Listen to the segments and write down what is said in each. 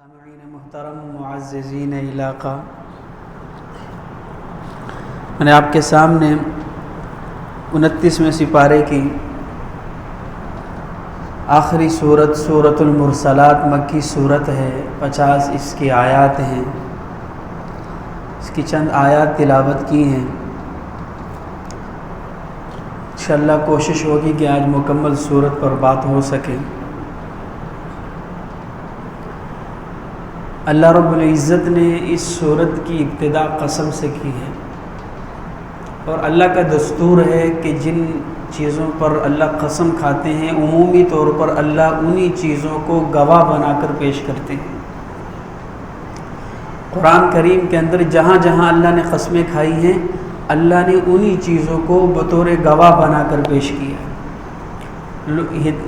سامعین محترم معززین علاقہ، میں نے آپ کے سامنے 29ویں سپارے کی آخری صورت سورۃ المرسلات مکی صورت ہے۔ 50 اس کی آیات ہیں، اس کی چند آیات تلاوت کی ہیں۔ انشاءاللہ کوشش ہوگی کہ آج مکمل صورت پر بات ہو سکے۔ اللہ رب العزت نے اس صورت کی ابتدا قسم سے کی ہے، اور اللہ کا دستور ہے کہ جن چیزوں پر اللہ قسم کھاتے ہیں عمومی طور پر اللہ انہی چیزوں کو گواہ بنا کر پیش کرتے ہیں۔ قرآن کریم کے اندر جہاں جہاں اللہ نے قسمیں کھائی ہیں، اللہ نے انہی چیزوں کو بطور گواہ بنا کر پیش کیا ہے،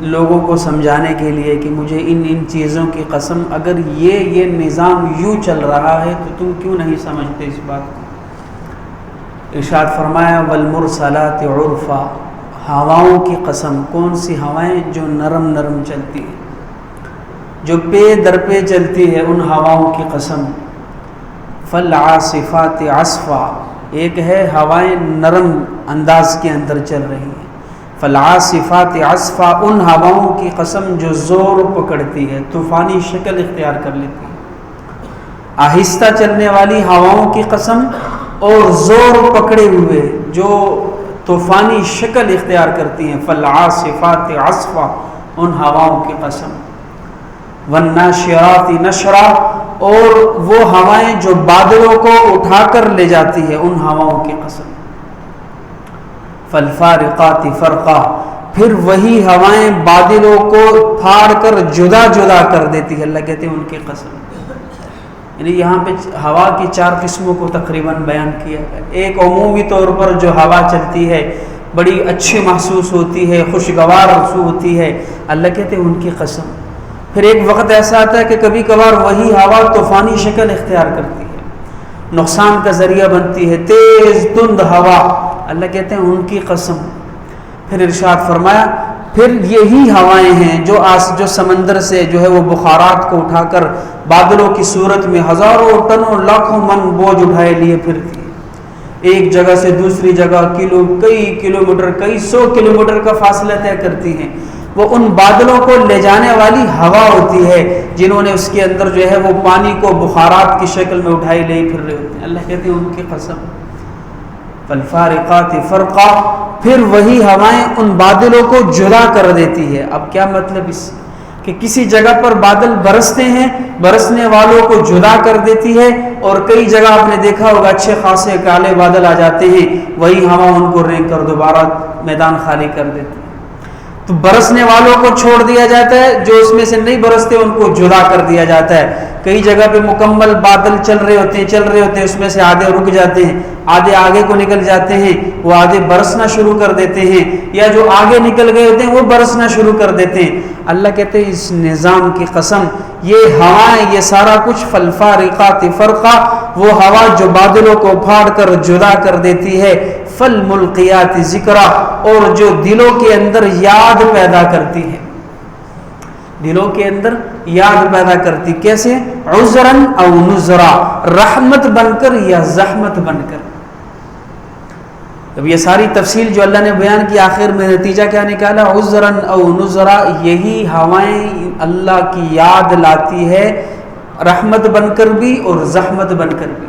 لوگوں کو سمجھانے کے لیے کہ مجھے ان چیزوں کی قسم، اگر یہ نظام یوں چل رہا ہے تو تم کیوں نہیں سمجھتے اس بات کو۔ ارشاد فرمایا والمرسلات عرفا، ہواؤں کی قسم۔ کون سی ہوائیں؟ جو نرم نرم چلتی ہیں، جو پے در پے چلتی ہے، ان ہواؤں کی قسم۔ فالعاصفات عصفا، ایک ہے ہوائیں نرم انداز کے اندر چل رہی ہیں۔ فالعاصفات عصفا، ان ہواؤں کی قسم جو زور پکڑتی ہے، طوفانی شکل اختیار کر لیتی ہے۔ آہستہ چلنے والی ہواؤں کی قسم، اور زور پکڑے ہوئے جو طوفانی شکل اختیار کرتی ہیں۔ فالعاصفات عصفا، ان ہواؤں کی قسم۔ والناشرات نشرا، اور وہ ہوائیں جو بادلوں کو اٹھا کر لے جاتی ہے، ان ہواؤں کی قسم۔ فالفارقات فرقا، پھر وہی ہوائیں بادلوں کو پھاڑ کر جدا جدا کر دیتی ہے، اللہ کہتے ہیں ان کی قسم۔ یعنی یہاں پہ ہوا کی 4 قسموں کو تقریباً بیان کیا ہے۔ ایک عمومی طور پر جو ہوا چلتی ہے بڑی اچھی محسوس ہوتی ہے، خوشگوار ہوتی ہے، اللہ کہتے ہیں ان کی قسم۔ پھر ایک وقت ایسا آتا ہے کہ کبھی کبھار وہی ہوا طوفانی شکل اختیار کرتی ہے، نقصان کا ذریعہ بنتی ہے، تیز تند ہوا، اللہ کہتے ہیں ان کی قسم۔ پھر ارشاد فرمایا پھر یہی ہوائیں ہیں جو سمندر سے جو ہے وہ بخارات کو اٹھا کر بادلوں کی صورت میں ہزاروں ٹنوں لاکھوں من بوجھ اٹھائے لیے پھرتی ہے، ایک جگہ سے دوسری جگہ کئی کلومیٹر، کئی 100 کلومیٹر کا فاصلہ طے کرتی ہیں۔ وہ ان بادلوں کو لے جانے والی ہوا ہوتی ہے جنہوں نے اس کے اندر جو ہے وہ پانی کو بخارات کی شکل میں اٹھائے لے پھر رہے ہوتے ہیں، اللہ کہتے ہیں ان کی قسم۔ فالفارقات فرقا، پھر وہی ہوائیں ان بادلوں کو جدا کر دیتی ہے۔ اب کیا مطلب اس کہ کسی جگہ پر بادل برستے ہیں، برسنے والوں کو جدا کر دیتی ہے، اور کئی جگہ آپ نے دیکھا ہوگا اچھے خاصے کالے بادل آ جاتے ہیں، وہی ہوا ان کو رینگ کر دوبارہ میدان خالی کر دیتی ہے۔ تو برسنے والوں کو چھوڑ دیا جاتا ہے، جو اس میں سے نہیں برستے ان کو جدا کر دیا جاتا ہے۔ کئی جگہ پہ مکمل بادل چل رہے ہوتے ہیں، اس میں سے آدھے رک جاتے ہیں، آدھے آگے کو نکل جاتے ہیں، وہ آدھے برسنا شروع کر دیتے ہیں، یا جو آگے نکل گئے ہوتے ہیں وہ برسنا شروع کر دیتے ہیں۔ اللہ کہتے ہیں اس نظام کی قسم، یہ ہوائیں، یہ سارا کچھ فالفارقات فرقا، وہ ہوا جو بادلوں کو پھاڑ کر جدا کر دیتی ہے، فالملقیات ذکرا، اور جو دلوں کے اندر یاد پیدا کرتی ہے، دلوں کے اندر یاد پیدا کرتی۔ کیسے؟ عذرن او نذرا، رحمت بن کر یا زحمت بن کر۔ اب یہ ساری تفصیل جو اللہ نے بیان کی، آخر میں نتیجہ کیا نکالا؟ عذرن او نذرا، یہی ہوائیں اللہ کی یاد لاتی ہے، رحمت بن کر بھی اور زحمت بن کر بھی۔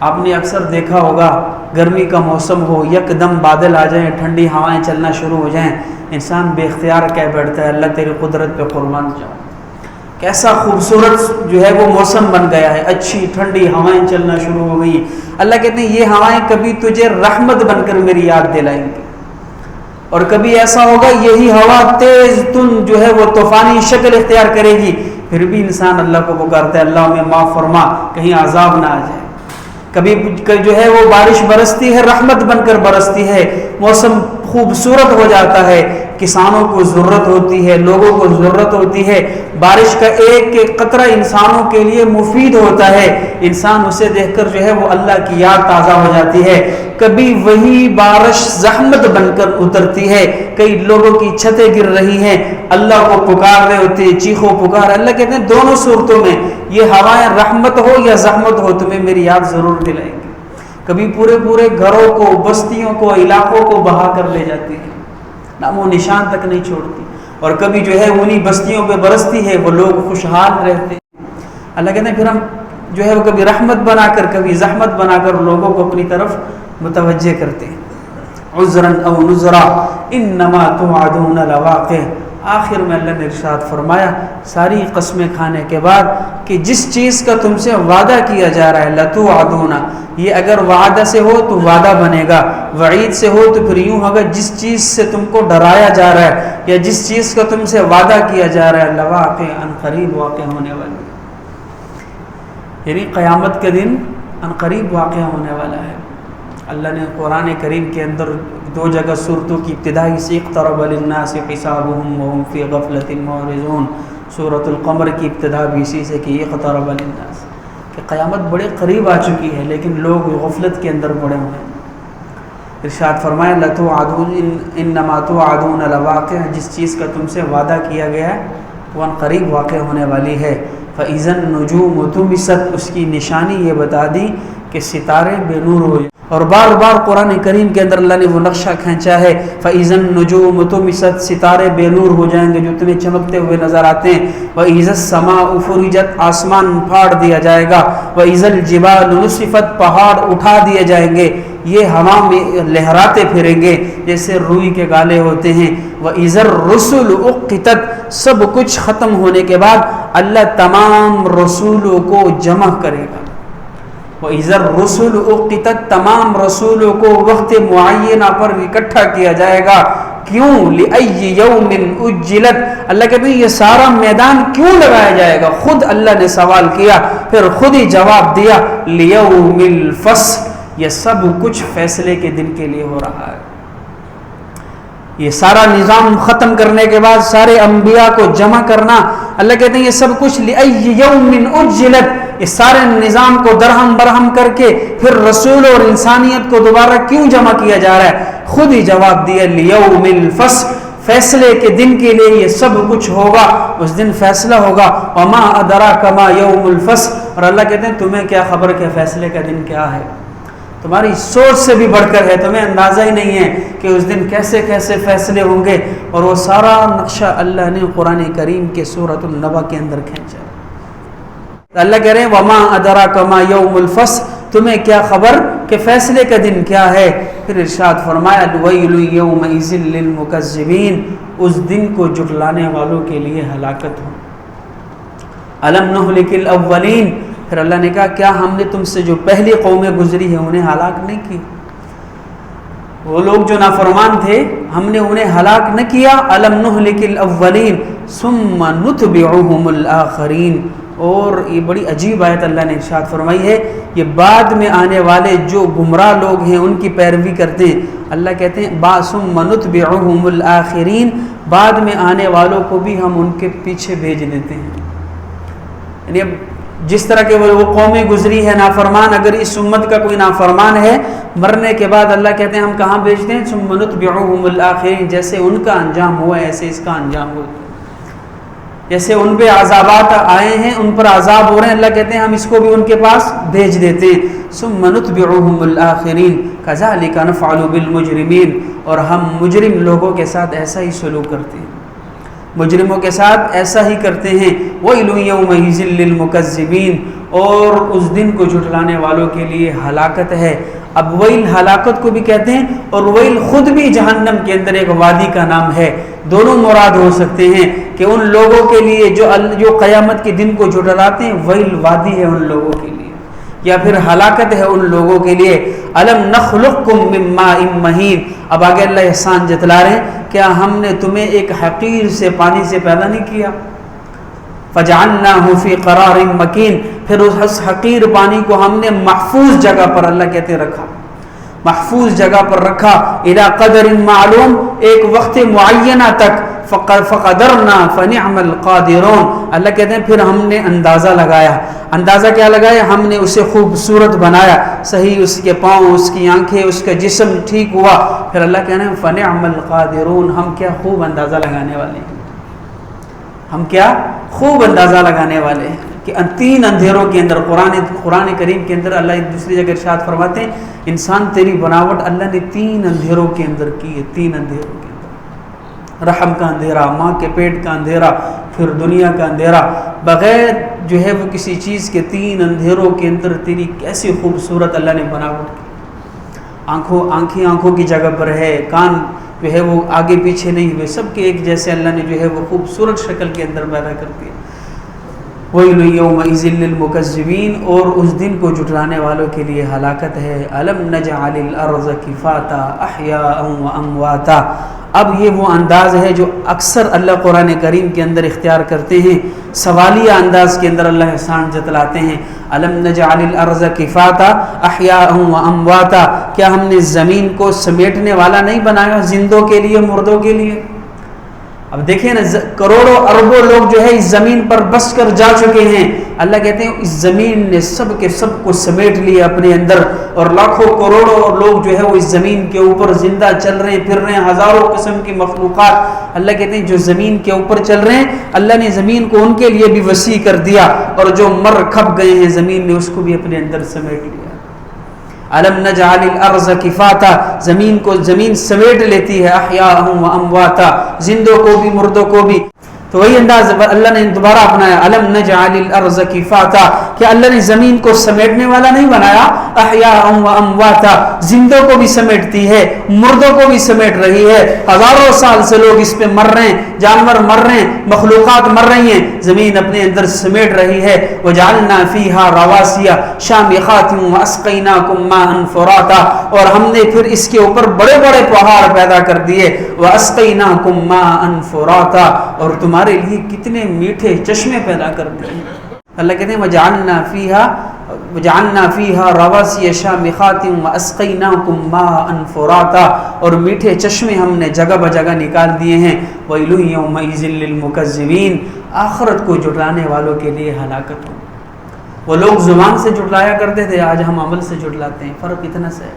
آپ نے اکثر دیکھا ہوگا گرمی کا موسم ہو، یکدم بادل آ جائیں، ٹھنڈی ہوائیں چلنا شروع ہو جائیں، انسان بے اختیار کہہ بیٹھتا ہے اللہ تیری قدرت پہ قربان جاؤں، کیسا خوبصورت جو ہے وہ موسم بن گیا ہے، اچھی ٹھنڈی ہوائیں چلنا شروع ہو گئی۔ اللہ کہتے ہیں یہ ہوائیں کبھی تجھے رحمت بن کر میری یاد دلائیں گی، اور کبھی ایسا ہوگا یہی ہوا تیز تند جو ہے وہ طوفانی شکل اختیار کرے گی، پھر بھی انسان اللہ کو پکارتا ہے اللہ ہمیں معاف فرما، کہیں عذاب نہ آ جائے۔ کبھی جو ہے وہ بارش برستی ہے، رحمت بن کر برستی ہے، موسم خوبصورت ہو جاتا ہے، کسانوں کو ضرورت ہوتی ہے، لوگوں کو ضرورت ہوتی ہے، بارش کا ایک ایک قطرہ انسانوں کے لیے مفید ہوتا ہے، انسان اسے دیکھ کر جو ہے وہ اللہ کی یاد تازہ ہو جاتی ہے۔ کبھی وہی بارش زحمت بن کر اترتی ہے، کئی لوگوں کی چھتیں گر رہی ہیں، اللہ کو پکار رہے ہوتے ہیں، چیخو پکار۔ اللہ کہتے ہیں دونوں صورتوں میں یہ ہوائیں رحمت ہو یا زحمت ہو تمہیں میری یاد ضرور دلائیں گے۔ کبھی پورے پورے گھروں کو، بستیوں کو، علاقوں کو بہا کر لے جاتی ہے، نام و نشان تک نہیں چھوڑتی، اور کبھی جو ہے انہی بستیوں پہ برستی ہے، وہ لوگ خوشحال رہتے ہیں۔ اللہ کہتے ہیں پھر ہم جو ہے وہ کبھی رحمت بنا کر کبھی زحمت بنا کر لوگوں کو اپنی طرف متوجہ کرتے ہیں۔ عذرا او نذرا انما توعدون لواقع۔ آخر میں اللہ نے ارشاد فرمایا ساری قسمیں کھانے کے بعد کہ جس چیز کا تم سے وعدہ کیا جا رہا ہے، لتوعدون، یہ اگر وعدہ سے ہو تو وعدہ بنے گا، وعید سے ہو تو پھر یوں ہوگا جس چیز سے تم کو ڈرایا جا رہا ہے یا جس چیز کا تم سے وعدہ کیا جا رہا ہے، لواقع، ان قریب واقع ہونے والی، یعنی قیامت کے دن ان قریب واقع ہونے والا ہے۔ اللہ نے قرآن کریم کے اندر دو جگہ صورتوں کی ابتدائی سے اقترب للناس حسابهم وهم فی غفلۃ معرضون، سورۃ القمر کی ابتدا بھی اسی سے کہ اقترب للناس، کہ قیامت بڑے قریب آ چکی ہے لیکن لوگ غفلت کے اندر پڑے ہوئے ہیں۔ ارشاد فرمایا لتوعدون انما توعدون لواقع، جس چیز کا تم سے وعدہ کیا گیا ہے وہ ان قریب واقع ہونے والی ہے۔ فَإِذَا النُّجُومُ طُمِسَتْ، اس کی نشانی یہ بتا دی کہ ستارے بے نور ہو جائیں، اور بار بار قرآن کریم کے اندر اللہ نے وہ نقشہ کھینچا ہے فَإِذَا النُّجُومُ طُمِسَتْ، ستارے بے نور ہو جائیں گے جو تمہیں چمکتے ہوئے نظر آتے ہیں۔ وَإِذَا السَّمَاءُ فُرِجَتْ، آسمان پھاڑ دیا جائے گا۔ وَإِذَا الْجِبَالُ نُصِفَتْ، پہاڑ اٹھا دیے جائیں گے، یہ ہوا میں لہراتے پھریں گے جیسے روئی کے گالے ہوتے ہیں۔ وَإِذَا الرُّسُلُ أُقِّتَتْ، سب کچھ ختم ہونے کے بعد اللہ تمام رسولوں کو جمع کرے گا۔ وَإِذَا الرُّسُلُ أُقِّتَتْ، تمام رسولوں کو وقت معینہ پر اکٹھا کیا جائے گا۔ کیوں؟ لِأَيِّ يَوْمٍ أُجِّلَتْ، اللہ کہتے ہیں یہ سارا میدان کیوں لگایا جائے گا؟ خود اللہ نے سوال کیا پھر خود ہی جواب دیا، لِيَوْمِ الْفَصْلِ، یہ سب کچھ فیصلے کے دن کے لیے ہو رہا ہے۔ یہ سارا نظام ختم کرنے کے بعد سارے انبیاء کو جمع کرنا، اللہ کہتے ہیں یہ سب کچھ لِأَيِّ يَوْمٍ أُجِّلَتْ، اس سارے نظام کو درہم برہم کر کے پھر رسول اور انسانیت کو دوبارہ کیوں جمع کیا جا رہا ہے؟ خود ہی جواب دیا لِيَوْمِ الْفَصْلِ، فیصلے کے دن کے لیے یہ سب کچھ ہوگا، اس دن فیصلہ ہوگا۔ وَمَا أَدْرَاكَ مَا يَوْمُ الْفَصْلِ، اور اللہ کہتے ہیں تمہیں کیا خبر کہ فیصلے کا دن کیا ہے؟ تمہاری سوچ سے بھی بڑھ کر ہے، تمہیں اندازہ ہی نہیں ہے کہ اس دن کیسے کیسے فیصلے ہوں گے، اور وہ سارا نقشہ اللہ نے قرآن کریم کے سورۃ النبأ کے اندر کھینچا۔ اللہ کہہ رہے ہیں وَمَا أَدْرَاكَ مَا يَوْمُ الْفَصْلِ، تمہیں کیا خبر کہ فیصلے کا دن کیا ہے؟ پھر ارشاد فرمایا وَيْلٌ يَوْمَئِذٍ لِّلْمُكَذِّبِينَ، اس دن کو جھٹلانے والوں کے لیے ہلاکت ہو۔ أَلَمْ نُهْلِكِ الْأَوَّلِينَ، پھر اللہ نے کہا کیا ہم نے تم سے جو پہلی قومیں گزری ہیں انہیں ہلاک نہیں کی؟ وہ لوگ جو نافرمان تھے ہم نے انہیں ہلاک نہ کیا؟ أَلَمْ نُهْلِكِ الْأَوَّلِينَ ثُمَّ نُتْبِعُهُمُ الْآخَرِينَ، اور یہ بڑی عجیب آیت اللہ نے ارشاد فرمائی ہے، یہ بعد میں آنے والے جو گمراہ لوگ ہیں ان کی پیروی کرتے ہیں، اللہ کہتے ہیں ثُمَّ نُتْبِعُهُمُ الْآخِرِينَ، بعد میں آنے والوں کو بھی ہم ان کے پیچھے بھیج دیتے ہیں۔ یعنی اب جس طرح کے وہ قومیں گزری ہے نافرمان، اگر اس امت کا کوئی نافرمان ہے مرنے کے بعد اللہ کہتے ہیں ہم کہاں بھیجتے ہیں؟ ثُمَّ نُتْبِعُهُمُ الْآخِرِينَ، جیسے ان کا انجام ہوا ہے ایسے اس کا انجام ہوا، جیسے ان پہ عذابات آئے ہیں ان پر عذاب ہو رہے ہیں، اللہ کہتے ہیں ہم اس کو بھی ان کے پاس بھیج دیتے ہیں۔ ثُمَّ نُتْبِعُهُمُ الْآخِرِينَ كَذَلِكَ نَفْعَلُ بِالْمُجْرِمِينَ، اور ہم مجرم لوگوں کے ساتھ ایسا ہی سلوک کرتے ہیں، مجرموں کے ساتھ ایسا ہی کرتے ہیں۔ وَيْلٌ يَوْمَئِذٍ لِّلْمُكَذِّبِينَ، اور اس دن کو جھٹلانے والوں کے لیے ہلاکت ہے۔ اب ویل ہلاکت کو بھی کہتے ہیں اور ویل خود بھی جہنم کے اندر ایک وادی کا نام ہے، دونوں مراد ہو سکتے ہیں کہ ان لوگوں کے لیے جو قیامت کے دن کو جھٹلاتے ہیں ویل وادی ہے ان لوگوں کے لیے، یا پھر ہلاکت ہے ان لوگوں کے لیے۔ أَلَمْ نَخْلُقكُم مِّن مَّاءٍ مَّهِينٍ، اب آگے اللہ احسان جتلا رہے ہیں کیا ہم نے تمہیں ایک حقیر سے پانی سے پیدا نہیں کیا؟ فَجَعَلْنَاهُ فِي قَرَارٍ مَّكِينٍ، پھر اس حقیر پانی کو ہم نے محفوظ جگہ پر اللہ کہتے رکھا۔ محفوظ جگہ پر رکھا، الی قدر معلوم، ایک وقت معینہ تک، فقدرنا فنعم القادرون، اللہ کہتے ہیں پھر ہم نے اندازہ لگایا، اندازہ کیا لگایا؟ ہم نے اسے خوبصورت بنایا، صحیح اس کے پاؤں، اس کی آنکھیں، اس کا جسم ٹھیک ہوا، پھر اللہ کہتے ہیں فنعم القادرون، ہم کیا خوب اندازہ لگانے والے ہیں، ہم کیا خوب اندازہ لگانے والے ہیں کہ 3 اندھیروں کے اندر، قرآن کریم کے اندر اللہ ایک دوسری جگہ ارشاد فرماتے ہیں انسان تیری بناوٹ اللہ نے 3 اندھیروں کے اندر کی ہے، 3 اندھیروں کے اندر، رحم کا اندھیرا، ماں کے پیٹ کا اندھیرا، پھر دنیا کا اندھیرا، بغیر جو ہے وہ کسی چیز کے 3 اندھیروں کے اندر تیری کیسی خوبصورت اللہ نے بناوٹ کی، آنکھوں کی جگہ پر ہے، کان جو ہے وہ آگے پیچھے نہیں ہوئے، سب کے ایک جیسے اللہ نے جو ہے وہ خوبصورت شکل کے اندر پیدا کر دیا۔ وَيْلٌ يَوْمَئِذٍ لِّلْمُكَذِّبِينَ، اور اس دن کو جھٹلانے والوں کے لیے ہلاکت ہے۔ أَلَمْ نَجْعَلِ الْأَرْضَ كِفَاتًا أَحْيَاءً وَأَمْوَاتًا، اب یہ وہ انداز ہے جو اکثر اللہ قرآن کریم کے اندر اختیار کرتے ہیں، سوالیہ انداز کے اندر اللہ احسان جتلاتے ہیں۔ أَلَمْ نَجْعَلِ الْأَرْضَ كِفَاتًا أَحْيَاءً وَأَمْوَاتًا، کیا ہم نے زمین کو سمیٹنے والا نہیں بنایا زندوں کے لیے، مردوں کے لیے؟ اب دیکھیں نا، کروڑوں اربوں لوگ جو ہے اس زمین پر بس کر جا چکے ہیں، اللہ کہتے ہیں اس زمین نے سب کے سب کو سمیٹ لیا اپنے اندر، اور لاکھوں کروڑوں لوگ جو ہے وہ اس زمین کے اوپر زندہ چل رہے ہیں، پھر رہے ہیں، ہزاروں قسم کی مخلوقات اللہ کہتے ہیں جو زمین کے اوپر چل رہے ہیں، اللہ نے زمین کو ان کے لیے بھی وسیع کر دیا، اور جو مر کھپ گئے ہیں زمین نے اس کو بھی اپنے اندر سمیٹ لیا۔ أَلَمْ نَجْعَلِ الْأَرْضَ كِفَاتًا، زمین سمیٹ لیتی ہے، احیاء و امواتا، زندوں کو بھی مردوں کو بھی۔ تو وہی انداز اللہ نے دوبارہ اپنایا، أَلَمْ نَجْعَلِ الْأَرْضَ كِفَاتًا، کہ اللہ نے زمین کو سمیٹنے والا نہیں بنایا، احیاء و امواتا، زندوں کو بھی سمیٹتی ہے، مردوں کو بھی سمیٹ رہی ہے، ہزاروں سال سے لوگ اس پہ مر رہے ہیں، جانور مر رہے ہیں، مخلوقات مر رہی ہیں، زمین اپنے اندر سمیٹ رہی ہے۔ وَجَعَلْنَا فِيهَا رَوَاسِيَ شَامِخَاتٍ وَأَسْقَيْنَاكُم مَّاءً فُرَاتًا، اور ہم نے پھر اس کے اوپر بڑے بڑے پہاڑ پیدا کر دیے، وَأَسْقَيْنَاكُم مَّاءً فُرَاتًا، اور تمہارے لیے کتنے میٹھے چشمے پیدا کر دیے۔ اللہ کہتے ہیں وَجَعَلْنَا فِيهَا رَوَاسِيَ شَامِخَاتٍ وَأَسْقَيْنَاكُم مَّاءً فُرَاتًا، اور میٹھے چشمے ہم نے جگہ بجگہ نکال دیے ہیں۔ وَيْلٌ يَوْمَئِذٍ لِّلْمُكَذِّبِينَ، آخرت کو جھٹلانے والوں کے لیے ہلاکت ہو۔ وہ لوگ زبان سے جھٹلایا کرتے تھے، آج ہم عمل سے جھٹلاتے ہیں، فرق اتنا سا ہے۔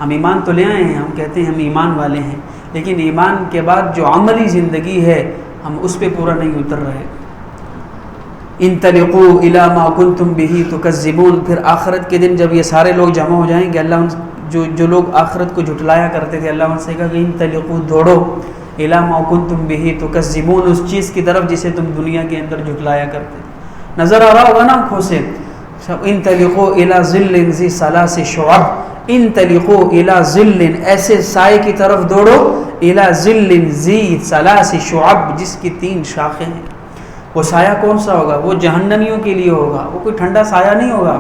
ہم ایمان تو لے آئے ہیں، ہم کہتے ہیں ہم ایمان والے ہیں، لیکن ایمان کے بعد جو عملی زندگی ہے ہم اس پہ پورا نہیں اتر رہے۔ انطلقوا الی ما کنتم بہ تکذبون، پھر آخرت کے دن جب یہ سارے لوگ جمع ہو جائیں گے، اللہ جو لوگ آخرت کو جھٹلایا کرتے تھے، اللہ ان سے کہا کہ انطلقوا، دوڑو، الی ما کنتم بہ تکذبون، اس چیز کی طرف جسے تم دنیا کے اندر جھٹلایا کرتے تھے۔ نظر آ رہا ہوگا نا آنکھوں سے، انطلقوا الی ظل ذی ثلاث شعب، انطلقوا الی ظل، ایسے سائے کی طرف دوڑو، الی ظل ذی ثلاث شعب، جس کی 3 شاخیں ہیں۔ وہ سایہ کون سا ہوگا؟ وہ جہنمیوں کے لیے ہوگا، وہ کوئی ٹھنڈا سایہ نہیں ہوگا۔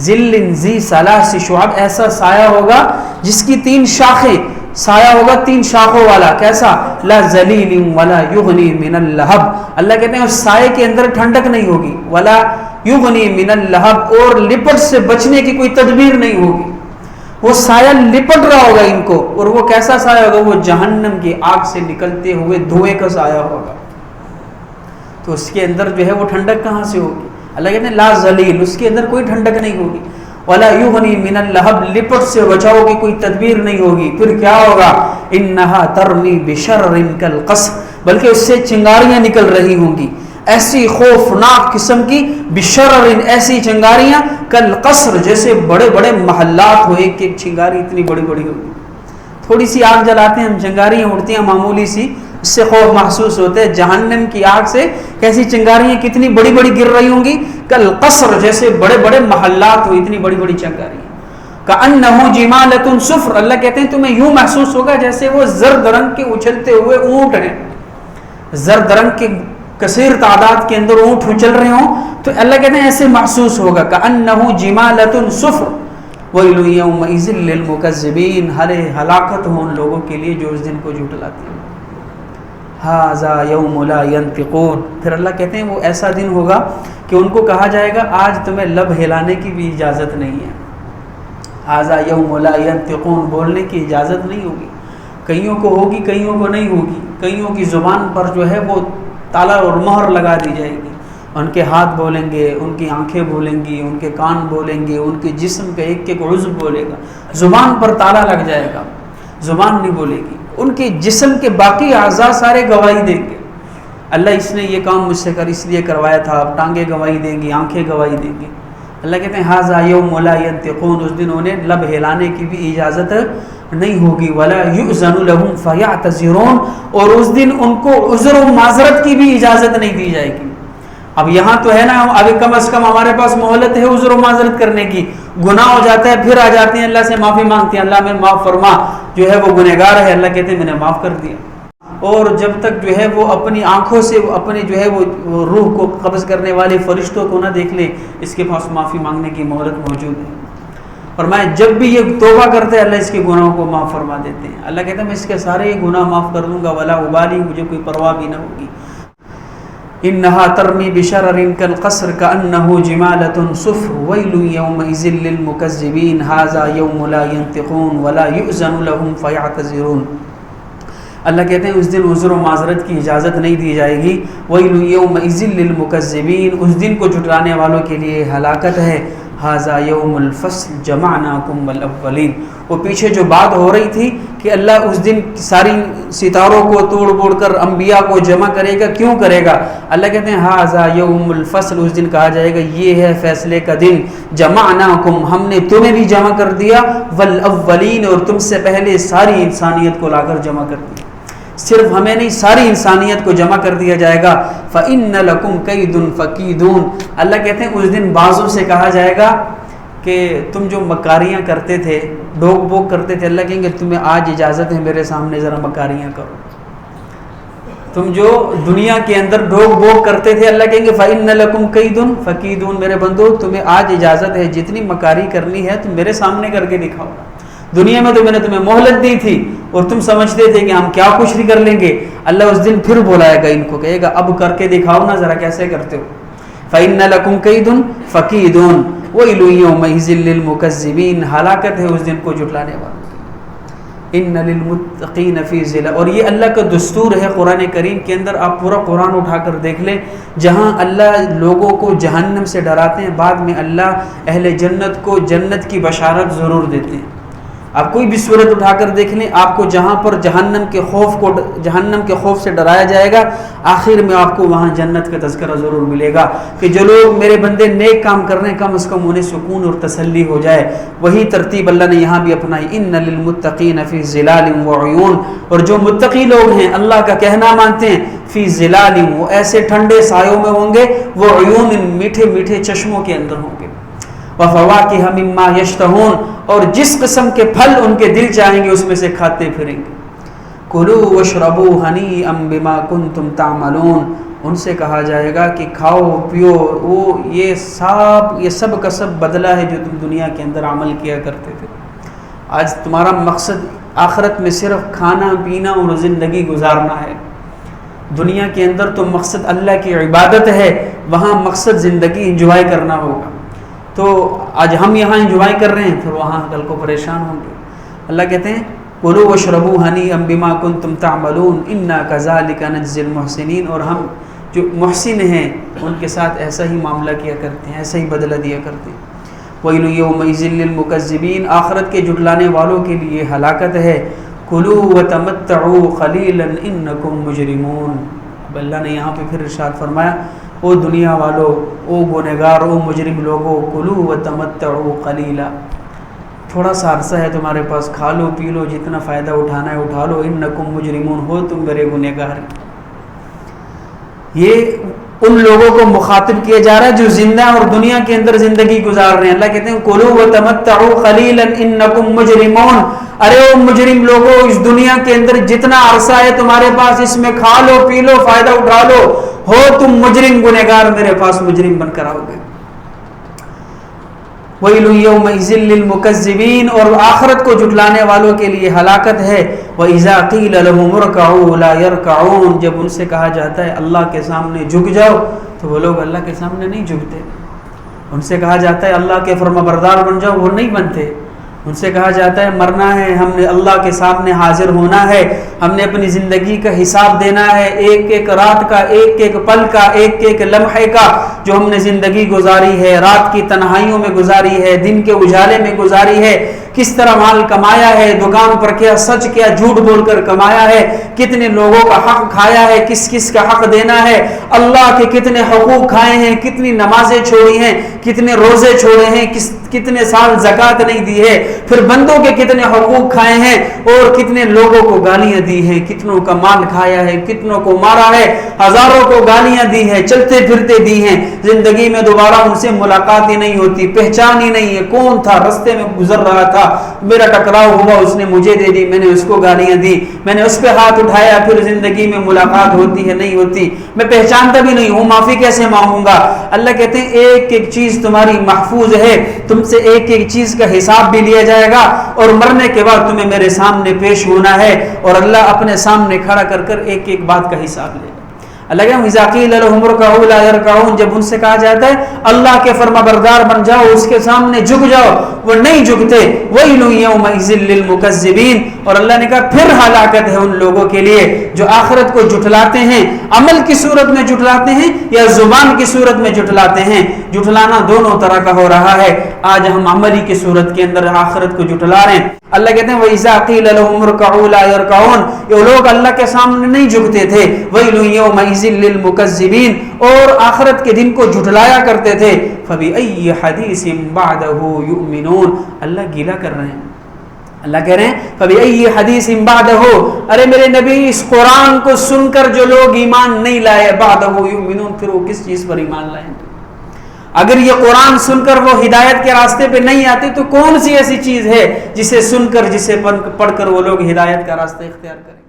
ظل ذی ثلاث شعب، ایسا سایہ ہوگا جس کی 3 شاخیں، سایہ ہوگا 3 شاخوں والا، کیسا؟ لا ذلیل ولا یغنی من اللہب، اللہ کہتے ہیں اس سائے کے اندر ٹھنڈک نہیں ہوگی، ولا یغنی من اللہب، اور لپٹ سے بچنے کی کوئی تدبیر نہیں ہوگی، وہ سایہ لپٹ رہا ہوگا ان کو، اور وہ کیسا سایہ ہوگا؟ وہ جہنم کی آگ سے نکلتے ہوئے دھوئے کا سایہ ہوگا۔ تو اس کے اندر جو ہے وہ ٹھنڈک کہاں سے ہوگی؟ اللہ کہتے ہیں لا ذلیل، اس کے اندر کوئی ٹھنڈک نہیں ہوگی، ولا یغنی من اللہب، لپٹ سے بچاؤ کی کوئی تدبیر نہیں ہوگی۔ پھر کیا ہوگا؟ انہا ترمی بشرر کالقصر، بلکہ اس سے چنگاریاں نکل رہی ہوں گی، ایسی خوفناک قسم کی، بشرر، ایسی چنگاریاں، کالقصر، جیسے بڑے بڑے محلات ہو، ایک ایک چنگاری اتنی بڑی بڑی ہوگی۔ تھوڑی سی آگ جلاتے ہیں ہم، چنگاریاں اڑتی ہیں معمولی سی، اس سے خوف محسوس ہوتا ہے، جہنم کی آگ سے کیسی چنگاریاں کتنی بڑی بڑی گر رہی ہوں گی، کالقصر، جیسے بڑے بڑے محلات ہو، اتنی بڑی بڑی چنگاریاں۔ کأنہ جمالۃ صفر، اللہ کہتے ہیں تمہیں یوں محسوس ہوگا جیسے وہ زرد رنگ کے اچھلتے ہوئے اونٹ ہیں، زرد رنگ کے کثیر تعداد کے اندر اونٹ اچل رہے ہوں، تو اللہ کہتے ہیں ایسے محسوس ہوگا۔ کأنہ جمالۃ صفر، ویل یومئذ للمکذبین، ہلاکت ہو ان لوگوں کے لیے جو اس دن کو جھٹلاتے ہیں۔ ھذا یوم لا ینطقون، پھر اللہ کہتے ہیں وہ ایسا دن ہوگا کہ ان کو کہا جائے گا آج تمہیں لب ہلانے کی بھی اجازت نہیں ہے، ھذا یوم لا ینطقون بولنے کی اجازت نہیں ہوگی. کئیوں کو ہوگی, کئیوں کو نہیں ہوگی. کئیوں کی زبان پر جو ہے وہ تالا اور مہر لگا دی جائے گی. ان کے ہاتھ بولیں گے, ان کی آنکھیں بولیں گی, ان کے کان بولیں گے, ان کے جسم کا ایک ایک عضو بولے گا. زبان پر تالا لگ جائے گا, زبان نہیں بولے گی. ان کے جسم کے باقی اعضاء سارے گواہی دیں گے, اللہ اس نے یہ کام مجھ سے اس لیے کروایا تھا. اب ٹانگیں گواہی دیں گی, آنکھیں گواہی دیں گی. اللہ کہتے ہیں ھذا یوم لا ینطقون, اس دن انہیں لب ہلانے کی بھی اجازت نہیں ہوگی. ولا یؤذن لهم فیعتذرون, اور اس دن ان کو عذر و معذرت کی بھی اجازت نہیں دی جائے گی. اب یہاں تو ہے نا, ابھی کم از کم ہمارے پاس مہلت ہے عذر و معذرت کرنے کی. گناہ ہو جاتا ہے پھر آ جاتے ہیں اللہ سے معافی مانگتے ہیں, اللہ میں معاف فرما, جو ہے وہ گنہگار ہے. اللہ کہتے ہیں میں نے معاف کر دیا. اور جب تک جو ہے وہ اپنی آنکھوں سے اپنے جو ہے وہ روح کو قبض کرنے والے فرشتوں کو نہ دیکھ لے, اس کے پاس معافی مانگنے کی مہلت موجود ہے. فرمایا جب بھی یہ توبہ کرتے ہیں اللہ اس کے گناہوں کو معاف فرما دیتے ہیں. اللہ کہتا ہے میں اس کے سارے گناہ معاف کر دوں گا. ولا ابالی, مجھے کوئی پرواہ بھی نہ ہوگی. انہا ترمی بشرر کالقصر کانہ جمالۃ صفر ویل یومئذ للمکذبین ھذا یوم لا ینطقون ولا یؤذن لهم فیعتذرون. اللہ کہتے ہیں اس دن عذر و معذرت کی اجازت نہیں دی جائے گی. ویل یومئذ للمکذبین, اس دن کو جھٹلانے والوں کے لیے ہلاکت ہے. ھذا یوم الفصل جمعناکم والاولین. وہ پیچھے جو بات ہو رہی تھی کہ اللہ اس دن ساری ستاروں کو توڑ پھوڑ کر انبیاء کو جمع کرے گا, کیوں کرے گا؟ اللہ کہتے ہیں ھذا یوم الفصل, اس دن کہا جائے گا یہ ہے فیصلے کا دن. جمعناکم, ہم نے تمہیں بھی جمع کر دیا, والاولین, اور تم سے پہلے ساری انسانیت کو لا کر جمع کر دیا. صرف ہمیں نہیں, ساری انسانیت کو جمع کر دیا جائے گا. فَإِنَّ لَكُمْ كَيْدٌ فَكِيدُونَ. اللہ کہتے ہیں اس دن بازوں سے کہا جائے گا کہ تم جو مکاریاں کرتے تھے, ڈوک بوک کرتے تھے, اللہ کہیں گے تمہیں آج اجازت ہے میرے سامنے ذرا مکاریاں کرو. تم جو دنیا کے اندر ڈوک بوک کرتے تھے, اللہ کہیں گے فَإِنَّ لَكُمْ كَيْدٌ فَكِيدُونَ. میرے بندو تمہیں آج اجازت ہے, جتنی مکاری کرنی ہے تم میرے سامنے کر کے دکھاؤ. دنیا میں تو میں نے تمہیں مہلت دی تھی اور تم سمجھتے تھے کہ ہم کیا کچھ نہیں کر لیں گے. اللہ اس دن پھر بلائے گا ان کو, کہے گا اب کر کے دکھاؤ نا ذرا کیسے کرتے ہو. فَإِنَّ لَكُمْ كَيْدٌ فَكِيدُونَ وَيْلٌ يَوْمَئِذٍ لِّلْمُكَذِّبِينَ. ہلاکت ہے اس دن کو جھٹلانے والوں. ان للمتقین فی ظلال. اور یہ اللہ کا دستور ہے قرآن کریم کے اندر. آپ پورا قرآن اٹھا کر دیکھ لیں, جہاں اللہ لوگوں کو جہنم سے ڈراتے ہیں, بعد میں اللہ اہل جنت کو جنت کی بشارت ضرور دیتے ہیں. آپ کوئی بھی صورت اٹھا کر دیکھ لیں, آپ کو جہاں پر جہنم کے خوف سے ڈرایا جائے گا, آخر میں آپ کو وہاں جنت کا تذکرہ ضرور ملے گا کہ جو لوگ میرے بندے نیک کام کر رہے ہیں کم از کم انہیں سکون اور تسلی ہو جائے. وہی ترتیب اللہ نے یہاں بھی اپنائی. ان للمتقین فی ظلال وعیون. اور جو متقی لوگ ہیں, اللہ کا کہنا مانتے ہیں, فی ظلال, وہ ایسے ٹھنڈے سایوں میں ہوں گے, وعیون, میٹھے میٹھے چشموں کے اندر ہوں گے. وفواکہ مما یشتہون, اور جس قسم کے پھل ان کے دل چاہیں گے اس میں سے کھاتے پھریں گے. کلوا واشربوا ہنیئا بما کنتم تعملون. ان سے کہا جائے گا کہ کھاؤ پیو, وہ یہ سب کا سب بدلہ ہے جو تم دنیا کے اندر عمل کیا کرتے تھے. آج تمہارا مقصد آخرت میں صرف کھانا پینا اور زندگی گزارنا ہے. دنیا کے اندر تو مقصد اللہ کی عبادت ہے, وہاں مقصد زندگی انجوائے کرنا ہوگا. تو آج ہم یہاں انجوائے کر رہے ہیں, پھر وہاں کل کو پریشان ہوں گے. اللہ کہتے ہیں کلوا واشربوا ہنیئا بما کنتم تعملون انا کذالک نجزی المحسنین. اور ہم جو محسن ہیں ان کے ساتھ ایسا ہی معاملہ کیا کرتے ہیں, ایسا ہی بدلہ دیا کرتے ہیں. ویل یومئذ للمکذبین. آخرت کے جھٹلانے والوں کے لیے ہلاکت ہے. کلوا وتمتعوا قلیلا انکم مجرمون. اب اللہ نے یہاں پہ پھر ارشاد فرمایا, او دنیا والو, او گنہگار, او مجرم لوگو, کلوا وتمتعوا قلیلا, تھوڑا سا عرصہ ہے تمہارے پاس, کھا لو پی لو, جتنا فائدہ اٹھانا ہے اٹھا لو. انکم مجرمون, ہو تم میرے گنہگار. یہ ان لوگوں کو مخاطب کیا جا رہا ہے جو زندہ اور دنیا کے اندر زندگی گزار رہے ہیں. اللہ کہتے ہیں کلوا وتمتعوا قلیلا انکم مجرمون. ارے او مجرم لوگوں, اس دنیا کے اندر جتنا عرصہ ہے تمہارے پاس اس میں کھا لو پی لو, فائدہ اٹھا لو, ہو تم مجرم گنہگار, میرے پاس مجرم بن کر آؤ گے. ویل یومئذ للمکذبین. اور آخرت کو جھٹلانے والوں کے لیے ہلاکت ہے. وَإِذَا قِيلَ لَهُمُ ارْكَعُوا لَا يَرْكَعُونَ. جب ان سے کہا جاتا ہے اللہ کے سامنے جھک جاؤ, تو وہ لوگ اللہ کے سامنے نہیں جھکتے. ان سے کہا جاتا ہے اللہ کے فرما بردار بن جاؤ, وہ نہیں بنتے. ان سے کہا جاتا ہے مرنا ہے، ہم نے اللہ کے سامنے حاضر ہونا ہے، ہم نے اپنی زندگی کا حساب دینا ہے، ایک ایک رات کا، ایک ایک پل کا، ایک ایک لمحے کا جو ہم نے زندگی گزاری ہے، رات کی تنہائیوں میں گزاری ہے، دن کے اجالے میں گزاری ہے، کس طرح مال کمایا ہے، دکان پر کیا سچ کیا جھوٹ بول کر کمایا ہے، کتنے لوگوں کا حق کھایا ہے، کس کس کا حق دینا ہے، اللہ کے کتنے حقوق کھائے ہیں، کتنی نمازیں چھوڑی ہیں، کتنے روزے چھوڑے ہیں، کتنے سال زکوٰۃ نہیں دی ہے، پھر بندوں کے کتنے حقوق کھائے ہیں، اور کتنے لوگوں کو گالیاں دی ہیں، کتنوں کا مال کھایا ہے، کتنوں کو مارا ہے، ہزاروں کو گالیاں دی ہیں، چلتے پھرتے دی ہیں، زندگی میں دوبارہ ان سے ملاقات ہی نہیں ہوتی، پہچان ہی نہیں ہے، کون تھا، رستے میں گزر رہا تھا، میرا ٹکراؤ ہوا، اس نے مجھے دے دی، میں نے اس کو گالیاں دی، میں نے اس پہ ہاتھ اٹھایا، پھر زندگی میں ملاقات ہوتی ہے نہیں ہوتی، میں پہچانتا بھی نہیں ہوں، معافی کیسے مانگوں گا؟ اللہ کہتے ہیں ایک ایک چیز تمہاری محفوظ ہے، تم سے ایک ایک چیز کا حساب بھی لیا جائے گا، اور مرنے کے بعد تمہیں میرے سامنے پیش ہونا ہے، اور اللہ اپنے سامنے کھڑا کر کر ایک ایک بات کا حساب لے گا۔ اللہ کہتے ہیں اذا قیل لهم اركعوا لا يركعون، جب ان سے کہا جاتا ہے اللہ کے فرما بردار بن جاؤ، اس کے سامنے جھک جاؤ، وہ نہیں جھکتے۔ ویل یومئذ للمکذبین، اور اللہ نے کہا پھر ہلاکت ہے ان لوگوں کے لیے جو آخرت کو جھٹلاتے ہیں، عمل کی صورت میں جھٹلاتے ہیں یا زبان کی صورت میں جھٹلاتے ہیں۔ جھٹلانا دونوں طرح کا ہو رہا ہے، آج ہم عملی کی صورت کے اندر آخرت کو جھٹلا رہے ہیں۔ اللہ کہتے ہیں وَإِذَا قِيلَ لَهُمُ ارْكَعُوا لَا يَرْكَعُونَ، یہ لوگ اللہ کے سامنے نہیں جھکتے تھے۔ وَيْلٌ يَوْمَئِذٍ لِّلْمُكَذِّبِينَ، اور آخرت کے دن کو جھٹلایا کرتے تھے۔ فَبِأَيِّ حَدِيثٍ بَعْدَهُ يُؤْمِنُونَ، اللہ گیلا کر رہے ہیں، اللہ کہہ رہے ہیں فَبِأَيِّ حَدِيثٍ بَعْدَهُ، ارے میرے نبی اس قرآن کو سن کر جو لوگ ایمان نہیں لائے، بَعْدَهُ يُؤْمِنُونَ، پھر وہ کس چیز پر ایمان لائیں؟ اگر یہ قرآن سن کر وہ ہدایت کے راستے پہ نہیں آتے تو کون سی ایسی چیز ہے جسے سن کر، جسے پڑھ کر وہ لوگ ہدایت کا راستہ اختیار کریں؟